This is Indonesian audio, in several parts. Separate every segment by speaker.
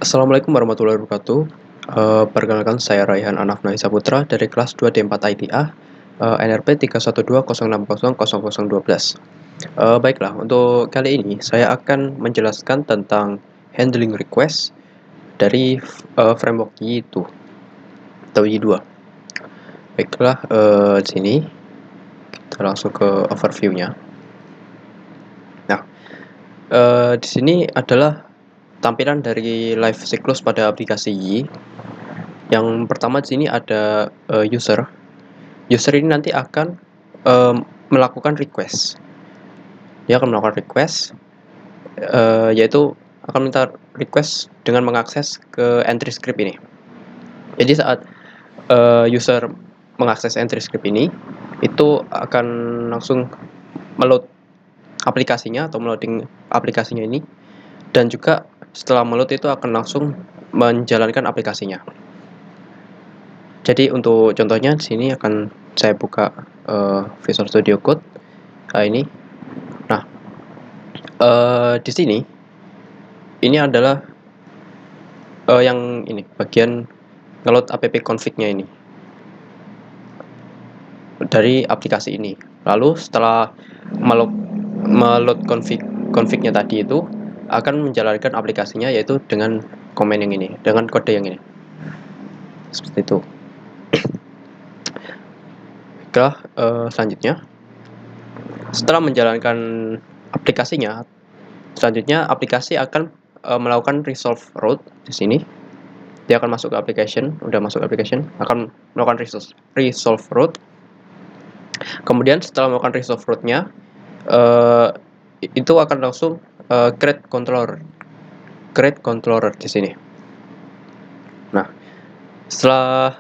Speaker 1: Assalamualaikum warahmatullahi wabarakatuh. Perkenalkan saya Raihan Anafnahi Saputra dari kelas 2D4 ITA, NRP 31206000012. Baiklah, untuk kali ini saya akan menjelaskan tentang handling request dari framework Y2 atau Y2. Baiklah, di sini kita langsung ke overview-nya. Nah, di sini adalah tampilan dari life cycles pada aplikasi Y. Yang pertama di sini ada user. User ini nanti akan melakukan request. Dia akan melakukan request, yaitu akan minta request dengan mengakses ke entry script ini. Jadi saat user mengakses entry script ini, itu akan langsung meload aplikasinya atau meloading aplikasinya ini, dan juga setelah meload itu akan langsung menjalankan aplikasinya. Jadi untuk contohnya di sini akan saya buka Visual Studio Code ini. Nah, di sini ini adalah yang ini bagian ngeload app config-nya ini dari aplikasi ini. Lalu setelah meload config-nya tadi itu akan menjalankan aplikasinya, yaitu dengan command yang ini, dengan kode yang ini. Seperti itu. Baiklah, selanjutnya setelah menjalankan aplikasinya, selanjutnya aplikasi akan melakukan resolve route di sini. Dia akan masuk ke application, udah masuk application, akan melakukan resolve route. Kemudian setelah melakukan resolve route-nya, itu akan langsung create controller di sini. Nah, setelah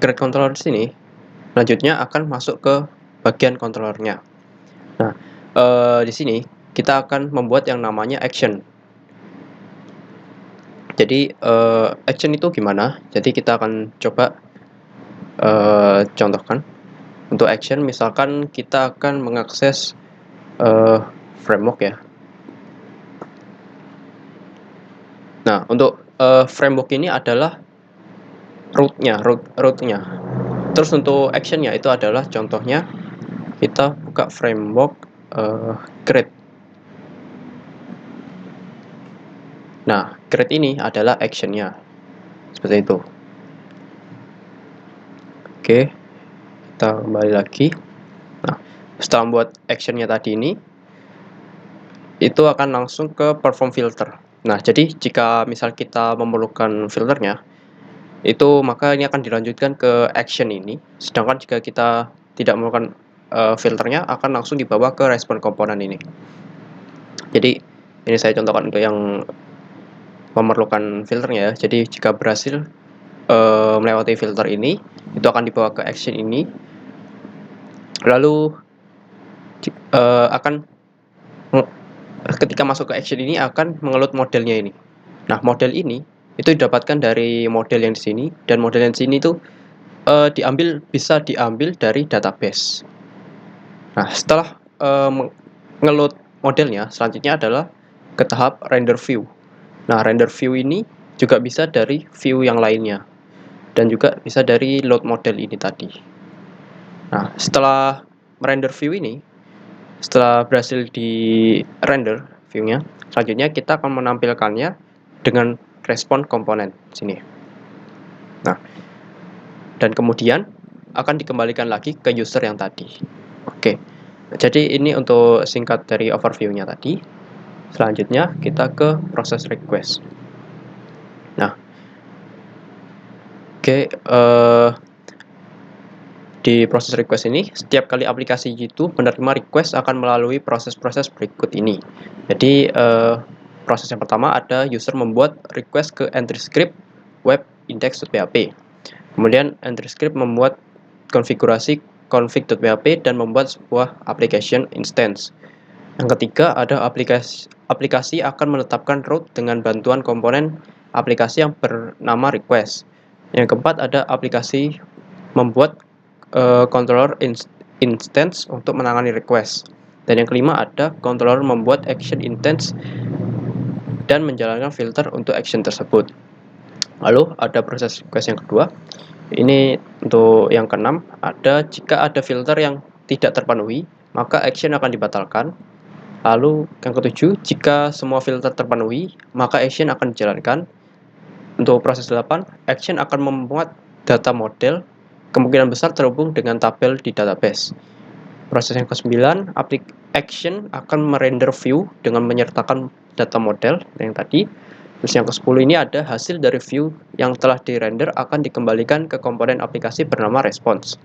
Speaker 1: create controller di sini, selanjutnya akan masuk ke bagian controllernya. Nah, di sini kita akan membuat yang namanya action. Jadi action itu gimana? Jadi kita akan coba contohkan. Untuk action, misalkan kita akan mengakses framework ya. Nah, untuk framework ini adalah root-nya. Terus untuk action-nya itu adalah contohnya kita buka framework create. Nah, create ini adalah action-nya. Seperti itu. Oke, kita kembali lagi. Nah, setelah membuat action-nya tadi ini, itu akan langsung ke perform filter. Nah, jadi jika misal kita memerlukan filternya, itu maka ini akan dilanjutkan ke action ini. Sedangkan jika kita tidak memerlukan filternya, akan langsung dibawa ke respon komponen ini. Jadi ini saya contohkan untuk yang memerlukan filternya ya. Jadi jika berhasil melewati filter ini, itu akan dibawa ke action ini. Lalu ketika masuk ke action ini akan mengeload modelnya ini. Nah, model ini itu didapatkan dari model yang di sini, dan model yang di sini itu bisa diambil dari database. Nah, setelah mengeload modelnya, selanjutnya adalah ke tahap render view. Nah, render view ini juga bisa dari view yang lainnya, dan juga bisa dari load model ini tadi. Nah, setelah render view ini, setelah berhasil di render view-nya, selanjutnya kita akan menampilkannya dengan respon komponen sini. Nah, dan kemudian akan dikembalikan lagi ke user yang tadi. Oke, jadi ini untuk singkat dari overview-nya tadi. Selanjutnya kita ke proses request. Nah, oke, di proses request ini, setiap kali aplikasi itu menerima request akan melalui proses-proses berikut ini. Jadi proses yang pertama ada user membuat request ke entry script web index.php. Kemudian entry script membuat konfigurasi config.php dan membuat sebuah application instance. Yang ketiga ada aplikasi akan menetapkan route dengan bantuan komponen aplikasi yang bernama request. Yang keempat ada aplikasi membuat controller instance untuk menangani request. Dan yang kelima ada controller membuat action instance dan menjalankan filter untuk action tersebut. Lalu ada proses request yang kedua. Ini untuk yang keenam, ada jika ada filter yang tidak terpenuhi, maka action akan dibatalkan. Lalu yang ketujuh, jika semua filter terpenuhi, maka action akan dijalankan. Untuk proses 8, action akan memuat data model, kemungkinan besar terhubung dengan tabel di database. Proses yang ke-9, action akan merender view dengan menyertakan data model yang tadi. Terus yang ke-10 ini ada hasil dari view yang telah dirender akan dikembalikan ke komponen aplikasi bernama response.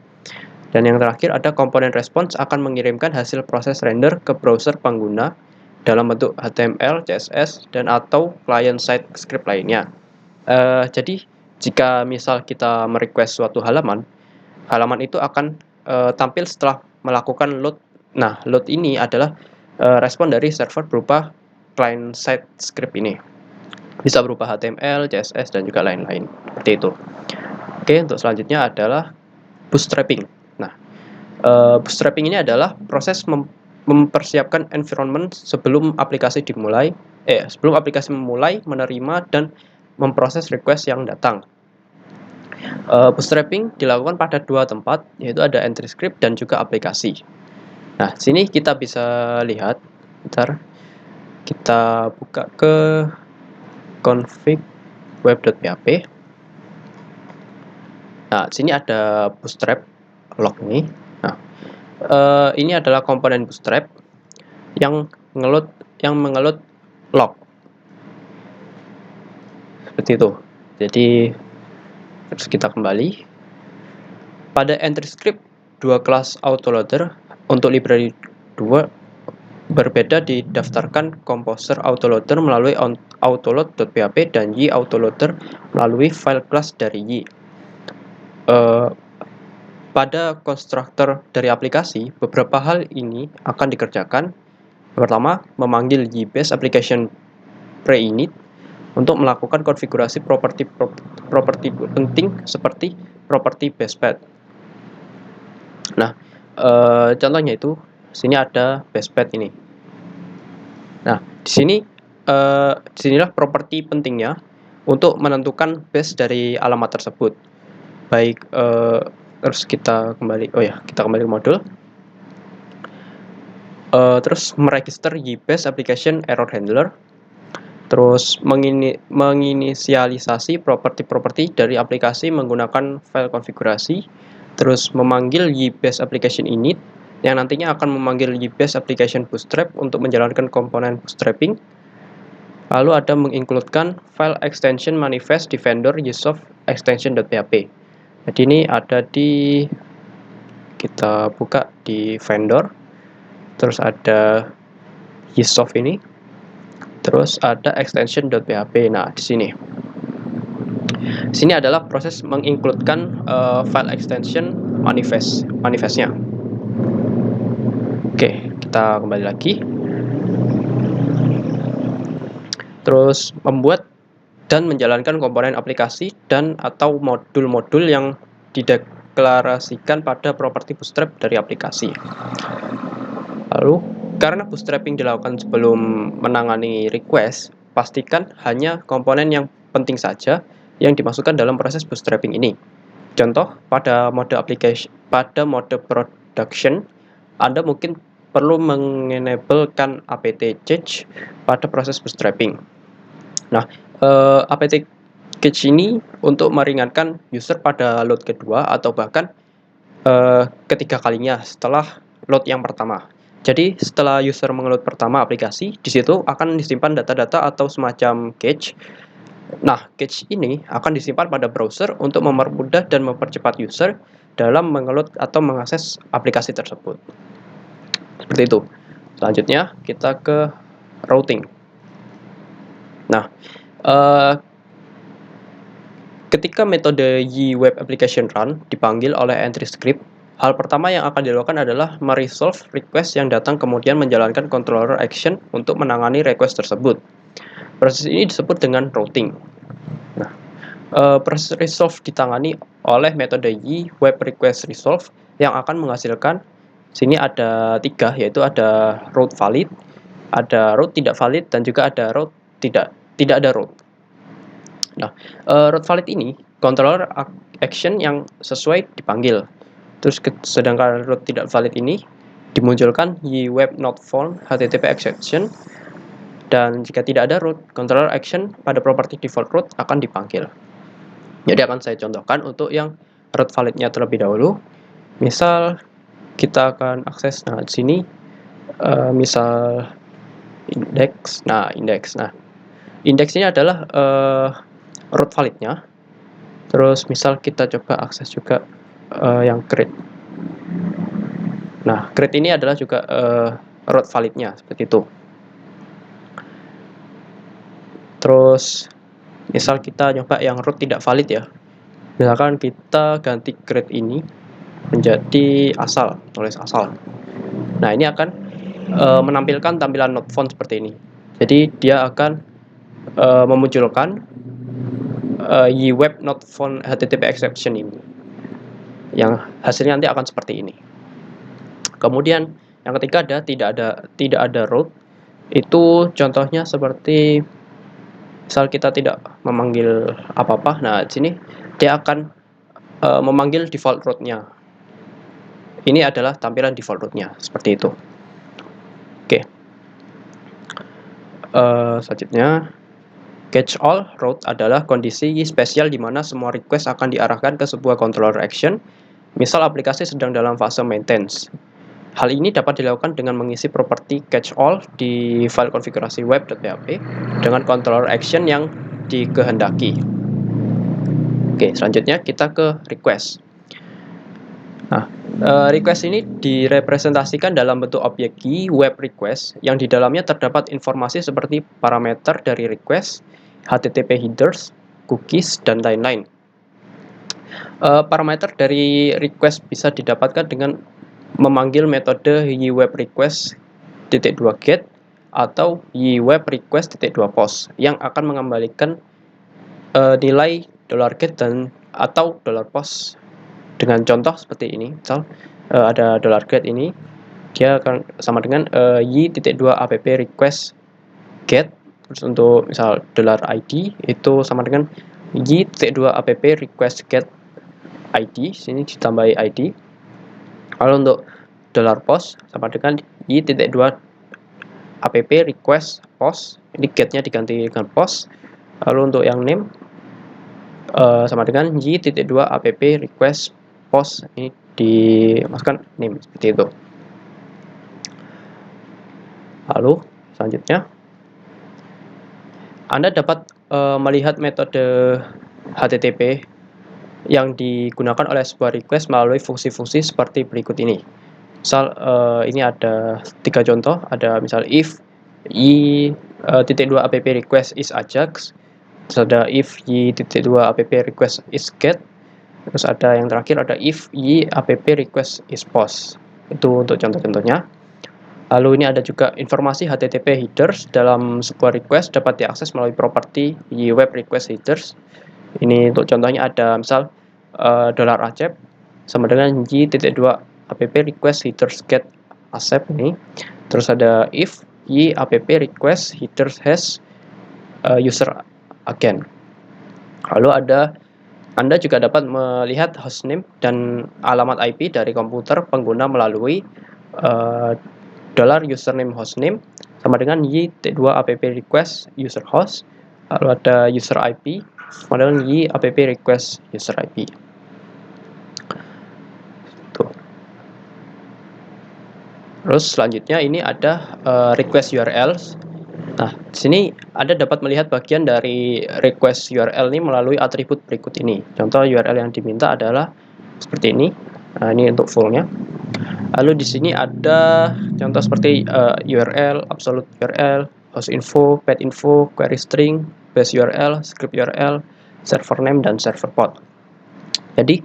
Speaker 1: Dan yang terakhir ada komponen response akan mengirimkan hasil proses render ke browser pengguna dalam bentuk HTML, CSS, dan atau client-side script lainnya. Jadi jika misal kita merequest suatu halaman itu akan tampil setelah melakukan load. Nah, load ini adalah respon dari server berupa client-side script ini. Bisa berupa HTML, CSS, dan juga lain-lain. Seperti itu. Oke, untuk selanjutnya adalah bootstrapping. Nah, bootstrapping ini adalah proses mempersiapkan environment sebelum aplikasi memulai menerima dan memproses request yang datang. Bootstrapping dilakukan pada dua tempat, yaitu ada entry script dan juga aplikasi. Nah, sini kita bisa lihat, bentar, kita buka ke config web.php. Nah, sini ada bootstrap log nih. Nah, ini adalah komponen bootstrap yang mengeload log. Seperti itu. Jadi terus kita kembali. Pada entry script, dua kelas autoloader untuk library 2 berbeda didaftarkan komposer autoloader melalui autoload.php dan y autoloader melalui file class dari y. Pada konstruktor dari aplikasi, beberapa hal ini akan dikerjakan. Pertama, memanggil y-base application pre-init untuk melakukan konfigurasi properti penting seperti properti basepath. Nah, contohnya itu sini ada basepath ini. Nah, disinilah properti pentingnya untuk menentukan base dari alamat tersebut. Baik, terus kita kembali ke modul. Terus meregister y-base application error handler. Terus menginisialisasi properti dari aplikasi menggunakan file konfigurasi. Terus memanggil y-base application init yang nantinya akan memanggil y-base application bootstrap untuk menjalankan komponen bootstrapping. Lalu ada mengincludekan file extension manifest di vendor usesoft extension.php. Jadi ini ada kita buka di vendor. Terus ada usesoft ini. Terus ada extension.php. Nah, di sini. Sini adalah proses mengincludekan file extension manifestnya. Oke, kita kembali lagi. Terus membuat dan menjalankan komponen aplikasi dan atau modul-modul yang dideklarasikan pada properti bootstrap dari aplikasi. Lalu, karena bootstrapping dilakukan sebelum menangani request, pastikan hanya komponen yang penting saja yang dimasukkan dalam proses bootstrapping ini. Contoh, pada mode production, Anda mungkin perlu mengenablekan apt cache pada proses bootstrapping. Nah, apt cache ini untuk meringankan user pada load kedua atau bahkan ketiga kalinya setelah load yang pertama. Jadi setelah user mengeload pertama aplikasi, di situ akan disimpan data-data atau semacam cache. Nah, cache ini akan disimpan pada browser untuk mempermudah dan mempercepat user dalam mengeload atau mengakses aplikasi tersebut. Seperti itu. Selanjutnya kita ke routing. Nah, ketika metode y-web application run dipanggil oleh entry script, hal pertama yang akan dilakukan adalah meresolve request yang datang kemudian menjalankan controller action untuk menangani request tersebut. Proses ini disebut dengan routing. Nah, proses resolve ditangani oleh metode y-web request resolve yang akan menghasilkan, sini ada 3, yaitu ada route valid, ada route tidak valid, dan juga ada route tidak ada root. Nah, root valid ini controller action yang sesuai dipanggil. Terus sedangkan root tidak valid ini dimunculkan y web not found http exception, dan jika tidak ada root, controller action pada properti default root akan dipanggil. Jadi akan saya contohkan untuk yang root validnya terlebih dahulu. Misal kita akan akses, nah di sini misal index. Nah, index ini adalah root validnya. Terus misal kita coba akses juga yang create. Nah, create ini adalah juga root validnya seperti itu. Terus misal kita nyoba yang root tidak valid ya. Misalkan kita ganti create ini menjadi asal, tulis asal. Nah, ini akan menampilkan tampilan not found seperti ini. Jadi dia akan memunculkan y web not found http exception ini, yang hasilnya nanti akan seperti ini. Kemudian yang ketiga ada tidak ada root. Itu contohnya seperti misal kita tidak memanggil apa-apa. Nah, di sini dia akan memanggil default root-nya. Ini adalah tampilan default root-nya seperti itu. Oke. Selanjutnya, catch all root adalah kondisi spesial di mana semua request akan diarahkan ke sebuah controller action. Misal aplikasi sedang dalam fase maintenance. Hal ini dapat dilakukan dengan mengisi properti catch all di file konfigurasi web.php dengan controller action yang dikehendaki. Oke, selanjutnya kita ke request. Nah, request ini direpresentasikan dalam bentuk objek key web request yang di dalamnya terdapat informasi seperti parameter dari request, HTTP headers, cookies, dan lain-lain. Parameter dari request bisa didapatkan dengan memanggil metode ywebRequest.2get atau ywebRequest.2post yang akan mengembalikan nilai $get dan atau $post dengan contoh seperti ini. Misal ada $get ini, dia akan sama dengan y.2app_request_get. Terus untuk misal $id itu sama dengan y.2app_request_get id, sini ditambahi id. Kalau untuk $post sama dengan y.2app_request_post, ini getnya diganti dengan post. Lalu untuk yang name sama dengan y.2app_request_post, ini dimasukkan name seperti itu. Lalu selanjutnya Anda dapat melihat metode HTTP yang digunakan oleh sebuah request melalui fungsi-fungsi seperti berikut ini. Misal ini ada 3 contoh, ada misal if y.2app_request is ajax, terus ada if y.2app_request is get, terus ada yang terakhir ada if y.app_request is post. Itu untuk contoh-contohnya. Lalu ini ada juga informasi HTTP headers dalam sebuah request dapat diakses melalui properti ywebRequestHeaders. Ini untuk contohnya ada misal $accept sama dengan y.2app_request_headers_get accept ini. Terus ada if y.app_request_headers has user again. Lalu Anda juga dapat melihat hostname dan alamat IP dari komputer pengguna melalui $username hostname sama dengan y.2app_request_userhost. Lalu ada user IP sama dengan y.app_request_user_IP. Terus selanjutnya ini ada request URL. Nah, di sini Anda dapat melihat bagian dari request URL ini melalui atribut berikut ini. Contoh URL yang diminta adalah seperti ini. Nah, ini untuk fullnya. Lalu di sini ada contoh seperti URL, absolute URL, host info, path info, query string, base URL, script URL, server name, dan server port. Jadi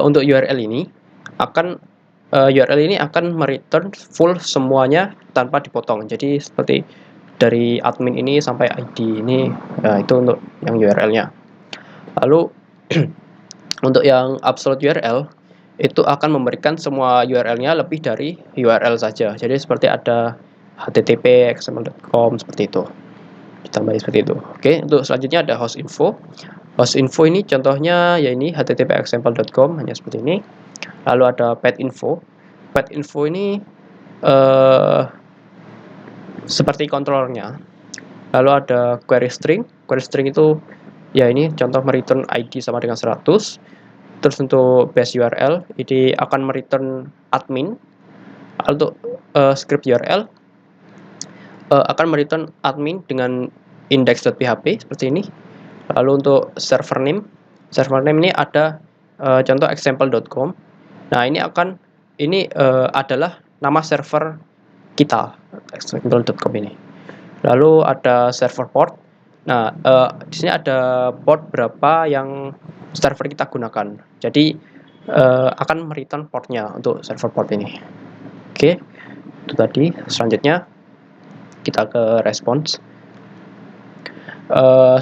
Speaker 1: untuk URL ini akan mereturn full semuanya tanpa dipotong. Jadi seperti dari admin ini sampai ID ini, itu untuk yang URL-nya. Lalu untuk yang absolute URL itu akan memberikan semua URL-nya lebih dari URL saja. Jadi seperti ada http xml.com seperti itu. ditambahin seperti itu. Oke, untuk selanjutnya ada host info. Host info ini contohnya ya ini http://example.com, hanya seperti ini. Lalu ada pet info. Pet info ini seperti controllernya. Lalu ada query string. Query string itu ya ini contoh mereturn ID sama dengan 100. Terus untuk base URL ini akan mereturn admin. Untuk script URL akan mereturn admin dengan index.php seperti ini. Lalu untuk server name ini ada contoh example.com. Nah, ini adalah nama server kita, example.com ini. Lalu ada server port. Nah, di sini ada port berapa yang server kita gunakan. Jadi akan mereturn portnya untuk server port ini. Oke, itu tadi. Selanjutnya kita ke response.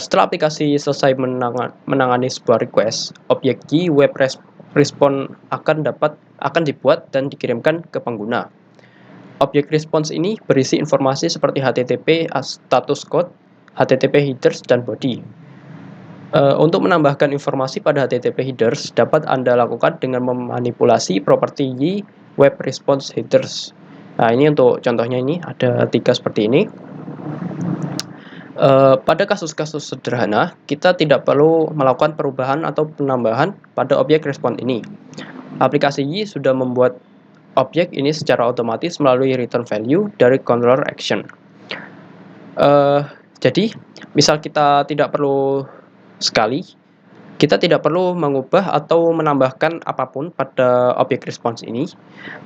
Speaker 1: Setelah aplikasi selesai menangani sebuah request, objek Y web response akan dibuat dan dikirimkan ke pengguna. Objek response ini berisi informasi seperti HTTP status code, HTTP headers, dan body. Untuk menambahkan informasi pada HTTP headers dapat Anda lakukan dengan memanipulasi properti Y web response headers. Nah, ini untuk contohnya ini ada 3 seperti ini. Pada kasus-kasus sederhana, kita tidak perlu melakukan perubahan atau penambahan pada objek respon ini. Aplikasi Y sudah membuat objek ini secara otomatis melalui return value dari controller action. Jadi, misal kita tidak perlu kita tidak perlu mengubah atau menambahkan apapun pada objek response ini.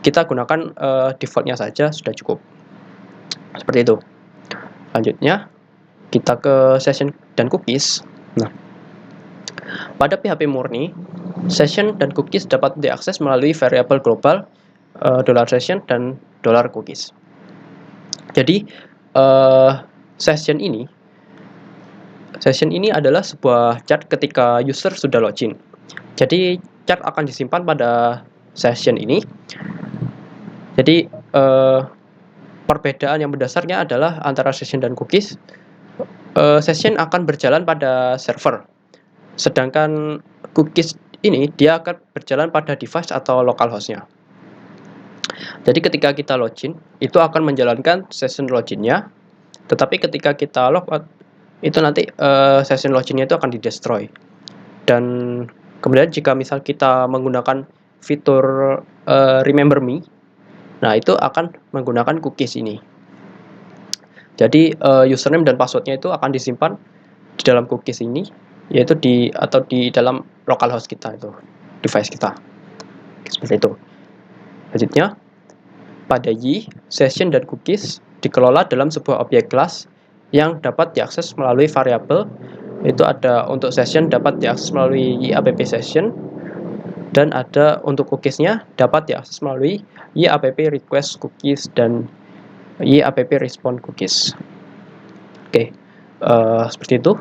Speaker 1: Kita gunakan defaultnya saja sudah cukup. Seperti itu. Selanjutnya, kita ke session dan cookies. Nah, pada PHP murni, session dan cookies dapat diakses melalui variabel global $session dan $cookies. Jadi session ini adalah sebuah chat ketika user sudah login. Jadi chat akan disimpan pada session ini. Jadi perbedaan yang mendasarnya adalah antara session dan cookies. Session akan berjalan pada server, sedangkan cookies ini dia akan berjalan pada device atau localhost-nya. Jadi ketika kita login, itu akan menjalankan session login-nya, tetapi ketika kita logout, itu nanti session login-nya itu akan di-destroy. Dan kemudian jika misal kita menggunakan fitur remember me, nah itu akan menggunakan cookies ini. Jadi username dan passwordnya itu akan disimpan di dalam cookies ini, yaitu di dalam localhost kita itu, device kita. Seperti itu. Selanjutnya, pada Y, session dan cookies dikelola dalam sebuah objek kelas yang dapat diakses melalui variabel. Itu ada untuk session dapat diakses melalui YAPP session, dan ada untuk cookiesnya dapat diakses melalui YAPP request cookies dan YAPP respond cookies. Oke, seperti itu.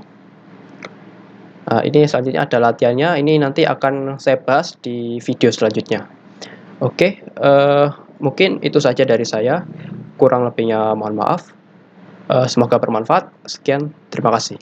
Speaker 1: Nah, ini selanjutnya ada latihannya. Ini nanti akan saya bahas di video selanjutnya. Oke, mungkin itu saja dari saya. Kurang lebihnya mohon maaf. Semoga bermanfaat. Sekian, terima kasih.